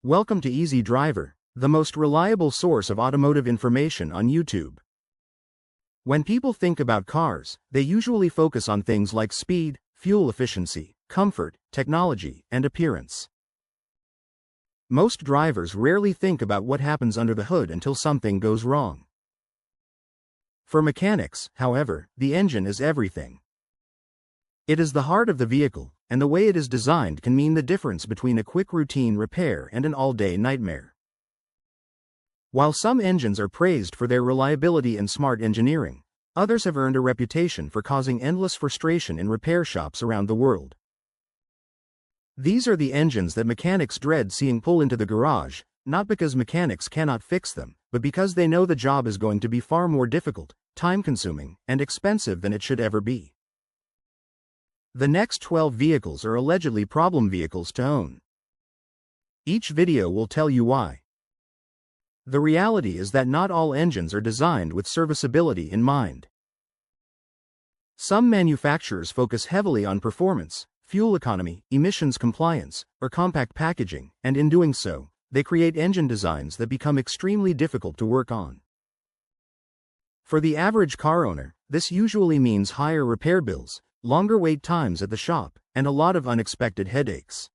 Welcome to Easy Driver, the most reliable source of automotive information on YouTube. When people think about cars, they usually focus on things like speed, fuel efficiency, comfort, technology, and appearance. Most drivers rarely think about what happens under the hood until something goes wrong. For mechanics, however, the engine is everything. It is the heart of the vehicle, and the way it is designed can mean the difference between a quick routine repair and an all-day nightmare. While some engines are praised for their reliability and smart engineering, others have earned a reputation for causing endless frustration in repair shops around the world. These are the engines that mechanics dread seeing pull into the garage, not because mechanics cannot fix them, but because they know the job is going to be far more difficult, time-consuming, and expensive than it should ever be. The next 12 vehicles are allegedly problem vehicles to own. Each video will tell you why. The reality is that not all engines are designed with serviceability in mind. Some manufacturers focus heavily on performance, fuel economy, emissions compliance, or compact packaging, and in doing so, they create engine designs that become extremely difficult to work on. For the average car owner, this usually means higher repair bills, longer wait times at the shop, and a lot of unexpected headaches.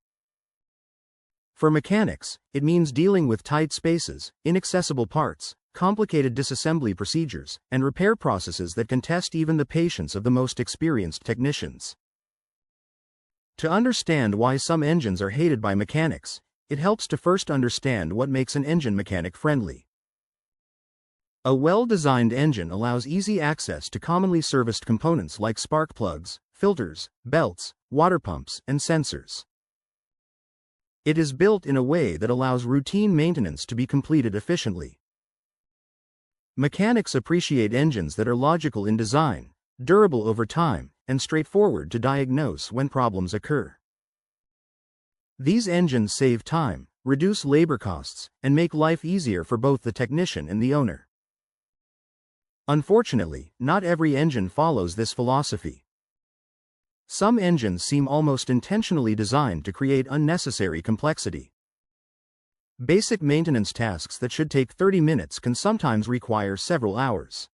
For mechanics, it means dealing with tight spaces, inaccessible parts, complicated disassembly procedures, and repair processes that can test even the patience of the most experienced technicians. To understand why some engines are hated by mechanics, it helps to first understand what makes an engine mechanic-friendly. A well-designed engine allows easy access to commonly serviced components like spark plugs, filters, belts, water pumps, and sensors. It is built in a way that allows routine maintenance to be completed efficiently. Mechanics appreciate engines that are logical in design, durable over time, and straightforward to diagnose when problems occur. These engines save time, reduce labor costs, and make life easier for both the technician and the owner. Unfortunately, not every engine follows this philosophy. Some engines seem almost intentionally designed to create unnecessary complexity. Basic maintenance tasks that should take 30 minutes can sometimes require several hours.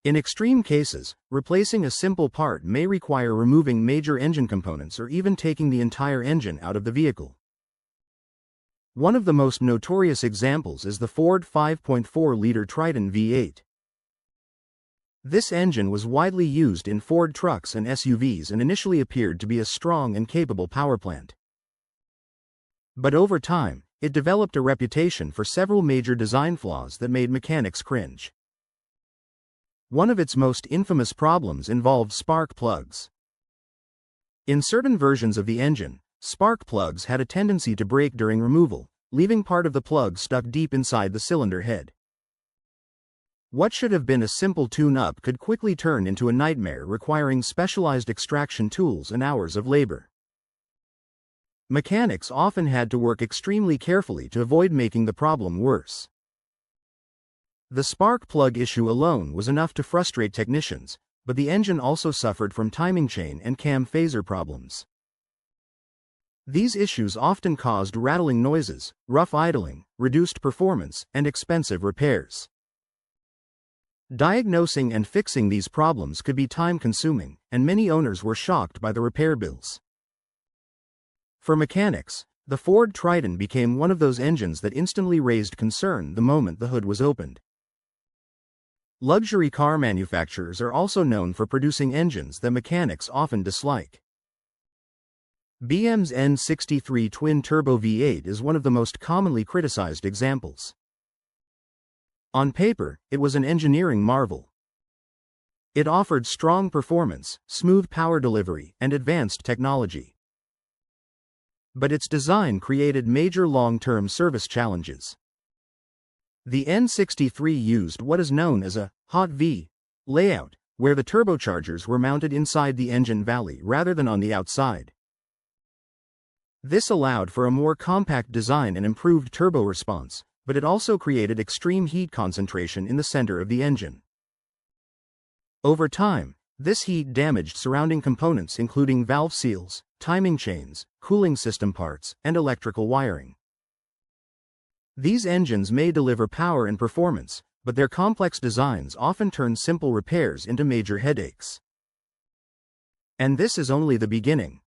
In extreme cases, replacing a simple part may require removing major engine components or even taking the entire engine out of the vehicle. One of the most notorious examples is the Ford 5.4-liter Triton V8. This engine was widely used in Ford trucks and SUVs and initially appeared to be a strong and capable power plant. But over time, it developed a reputation for several major design flaws that made mechanics cringe. One of its most infamous problems involved spark plugs. In certain versions of the engine, spark plugs had a tendency to break during removal, leaving part of the plug stuck deep inside the cylinder head. What should have been a simple tune-up could quickly turn into a nightmare requiring specialized extraction tools and hours of labor. Mechanics often had to work extremely carefully to avoid making the problem worse. The spark plug issue alone was enough to frustrate technicians, but the engine also suffered from timing chain and cam phaser problems. These issues often caused rattling noises, rough idling, reduced performance, and expensive repairs. Diagnosing and fixing these problems could be time-consuming, and many owners were shocked by the repair bills. For mechanics, the Ford Triton became one of those engines that instantly raised concern the moment the hood was opened. Luxury car manufacturers are also known for producing engines that mechanics often dislike. BM's N63 twin-turbo V8 is one of the most commonly criticized examples. On paper, it was an engineering marvel. It offered strong performance, smooth power delivery, and advanced technology. But its design created major long-term service challenges. The N63 used what is known as a hot V layout, where the turbochargers were mounted inside the engine valley rather than on the outside. This allowed for a more compact design and improved turbo response, but it also created extreme heat concentration in the center of the engine. Over time, this heat damaged surrounding components including valve seals, timing chains, cooling system parts, and electrical wiring. These engines may deliver power and performance, but their complex designs often turn simple repairs into major headaches. And this is only the beginning.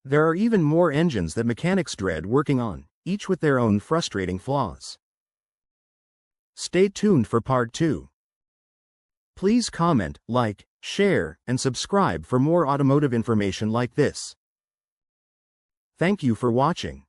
There are even more engines that mechanics dread working on, each with their own frustrating flaws. Stay tuned for part 2. Please comment, like, share, and subscribe for more automotive information like this. Thank you for watching.